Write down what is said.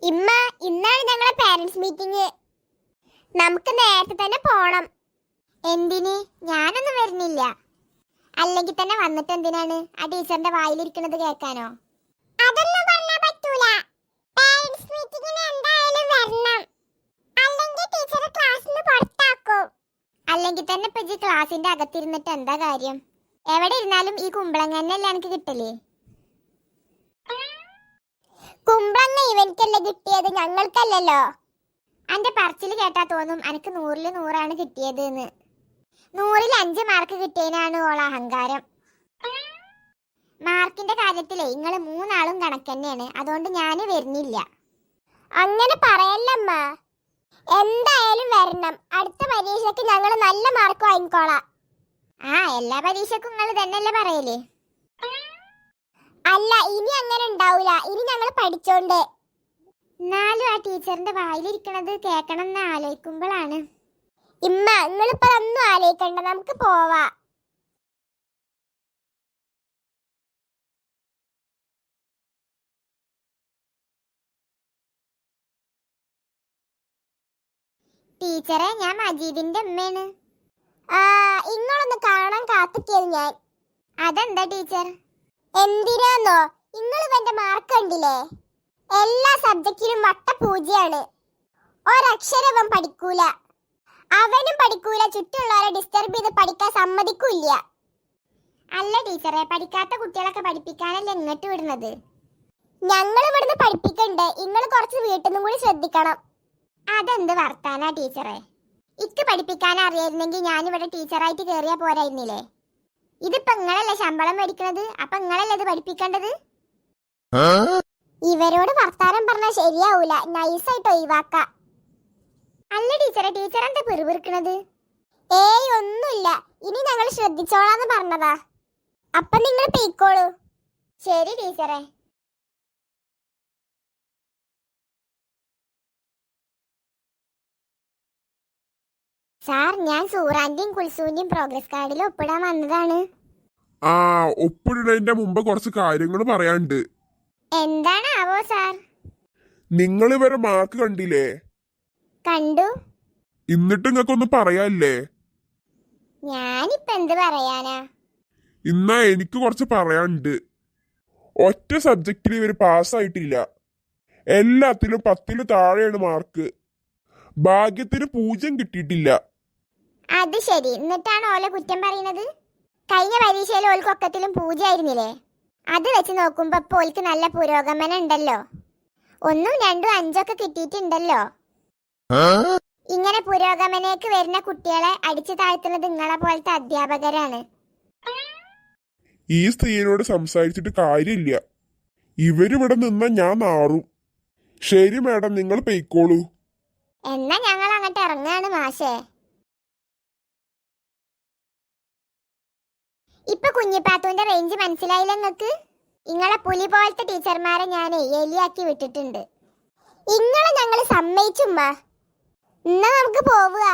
ഇമ്മ, ഇന്നാണ് ഞങ്ങളെ പാരന്റ്സ് മീറ്റിംഗ്. നമുക്ക് നേരത്തെ തന്നെ പോണം. എന്തിന്? ഞാനൊന്നും വരുന്നില്ല. അല്ലെങ്കിൽ തന്നെ വന്നിട്ട് എന്തിനാണ് ആ ടീച്ചറിന്റെ വായിലിരിക്കുന്നത് കേൾക്കാനോ? അതൊന്നും പറഞ്ഞാ പറ്റൂല. പാരന്റ്സ് മീറ്റിംഗിന് എന്തായാലും വരണം. അല്ലെങ്കിൽ ടീച്ചർ ക്ലാസ്സിന് പുറത്താക്കും. അല്ലെങ്കിൽ തന്നെ ഇപ്പൊ ഈ ക്ലാസിന്റെ അകത്തിരുന്നിട്ട് എന്താ കാര്യം? എവിടെ ഇരുന്നാലും ഈ കുമ്പളങ്ങന്നല്ലേ എനിക്ക് കിട്ടല്. കുമ്പളങ്ങ ഇവനിക്കല്ലേ കിട്ടിയത്, ഞങ്ങൾക്കല്ലല്ലോ. അന്റെ പറച്ചിൽ കേട്ടാ തോന്നും എനിക്ക് 100-ൽ 100 കിട്ടിയത് എന്ന്. 100-ൽ 5 മാർക്ക് കിട്ടിയതിനാണ് ഓള അഹങ്കാരം. മാർക്കിന്റെ കാര്യത്തിലേ നിങ്ങൾ 3 ആളും കണക്കന്നെയാണ്. അതുകൊണ്ട് ഞാൻ വരുന്നില്ല. അങ്ങനെ പറയല്ലമ്മ. എന്തായാലും വരണം. അടുത്ത പരീക്ഷയ്ക്ക് ഞങ്ങൾ നല്ല മാർക്ക് വാങ്ങിക്കോളാം. എല്ലാ പരീക്ഷക്കും നിങ്ങൾ തന്നെയല്ലേ പറയല്? അല്ല, ഇനി അങ്ങനെ ഉണ്ടാവൂല. ഇനി ഞങ്ങൾ പഠിച്ചോണ്ട്. എന്നാലും ആ ടീച്ചറിന്റെ വായിലിരിക്കണത് കേൾക്കണം എന്ന് ആലോചിക്കുമ്പോഴാണ്. ഇമ്മ, നിങ്ങളിപ്പോ ഒന്നും ആലോചിക്കണ്ട, നമുക്ക് പോവാ. ടീച്ചറെ, ഞാൻ മജീദിന്റെ അമ്മയാണ്. ഇങ്ങളൊന്ന് കാണാൻ കാത്തിക്കിയത് ഞാൻ. അതെന്താ ടീച്ചർ? എന്തിനാന്നോ, നിങ്ങൾ ഇവന്റെ മാർക്ക് കണ്ടില്ലേ? എല്ലാ സബ്ജക്റ്റിലും വട്ടപൂജ്യാണ്. ഒരക്ഷരവൻ പഠിക്കൂല. അവനും പഠിക്കൂല, ചുറ്റുള്ളവരെ ഡിസ്റ്റർബ് ചെയ്ത് പഠിക്കാൻ സമ്മതിക്കൂല. അല്ല ടീച്ചറെ, പഠിക്കാത്ത കുട്ടികളൊക്കെ പഠിപ്പിക്കാനല്ലേ ഇങ്ങോട്ട് വിടുന്നത്? ഞങ്ങൾ ഇവിടുന്ന് പഠിപ്പിക്കണ്ടേ, നിങ്ങൾ കുറച്ച് വീട്ടിൽ നിന്നും കൂടി ശ്രദ്ധിക്കണം. അതെന്ത് വർത്താനാ ടീച്ചറെ? ഇക്ക് പഠിപ്പിക്കാൻ അറിയായിരുന്നെങ്കിൽ ഞാനിവിടെ ടീച്ചറായിട്ട് കയറിയാ പോരായിരുന്നില്ലേ? ഇതിപ്പോ നിങ്ങളല്ലേ ശമ്പളം മേടിക്കണത്, അപ്പൊ നിങ്ങളല്ലേ ഇത് പഠിപ്പിക്കേണ്ടത്? ഇവരോട് വർത്താനം പറഞ്ഞാൽ ശരിയാവൂല, നൈസായിട്ട് ഒഴിവാക്ക. അല്ല ടീച്ചറെ, ടീച്ചർ എന്താ പെറുപിറുക്കണത്? ഒന്നുമില്ല, ഇനി ഞങ്ങൾ ശ്രദ്ധിച്ചോളാന്ന് പറഞ്ഞതാ. അപ്പൊ നിങ്ങൾ പോയിക്കോളൂ. ശരി ടീച്ചറെ. സാർ, ഞാൻ സൂറാന്റെയും കുൽസൂന്റെയും പ്രോഗ്രസ് കാർഡിൽ ഒപ്പിടാൻ വന്നതാണ്. ഒപ്പിടുന്നതിന്റെ മുമ്പ് കുറച്ച് കാര്യങ്ങൾ പറയാനുണ്ട്. എന്താണ് ആവോ സാർ? നിങ്ങൾ ഇവരെ മാർക്ക് കണ്ടില്ലേ? കണ്ടു. എന്നിട്ട് നിങ്ങൾക്കൊന്ന് പറയാല്ലേ? ഞാനിപ്പോ എന്ത് പറയാനാ? ഇന്നാ എനിക്ക് കുറച്ച് പറയാനുണ്ട്. ഒറ്റ സബ്ജക്റ്റിൽ ഇവര് പാസ്സായിട്ടില്ല. എല്ലാത്തിലും 10-ൽ താഴെയാണ് മാർക്ക്. ഭാഗ്യത്തിന് 0 കിട്ടിയിട്ടില്ല. അത് ശരി, എന്നിട്ടാണ് ഓലെ കുറ്റം പറയുന്നത്? കഴിഞ്ഞ പരീക്ഷയിൽ ഓൽക്ക് ഒക്കത്തിലും 0 ആയിരുന്നില്ലേ? അത് വെച്ച് നോക്കുമ്പോ ഇപ്പൊ ഓൽക്ക് നല്ല പുരോഗമനം ഉണ്ടല്ലോ. 1, 2, 5 കിട്ടിയിട്ടുണ്ടല്ലോ. ഇങ്ങനെ പുരോഗമനേക്ക് വരുന്ന കുട്ടികളെ അടിച്ചു താഴ്ത്തുന്നത് നിങ്ങളെ പോലത്തെ അധ്യാപകരാണ്. ഈ സ്ത്രീയോട് സംസാരിച്ചിട്ട് കാര്യമില്ല. ഇവരിവിടെ നിന്നാ ഞാൻ നാറും. ശരി മാഡം, നിങ്ങൾ പൊയ്ക്കോളൂ. എന്നാ ഞങ്ങൾ അങ്ങോട്ട് ഇറങ്ങാണ് മാഷേ. ഇപ്പൊ കുഞ്ഞിപ്പാത്തുവിന്റെ റേഞ്ച് മനസ്സിലായില്ല നിങ്ങക്ക്? ഇങ്ങളെ പുലി പോലത്തെ ടീച്ചർമാരെ ഞാൻ എലിയാക്കി വിട്ടിട്ടുണ്ട്. ഇങ്ങളെ ഞങ്ങൾ സമ്മതിച്ചുമ്മ. എന്നാ നമുക്ക് പോവുക.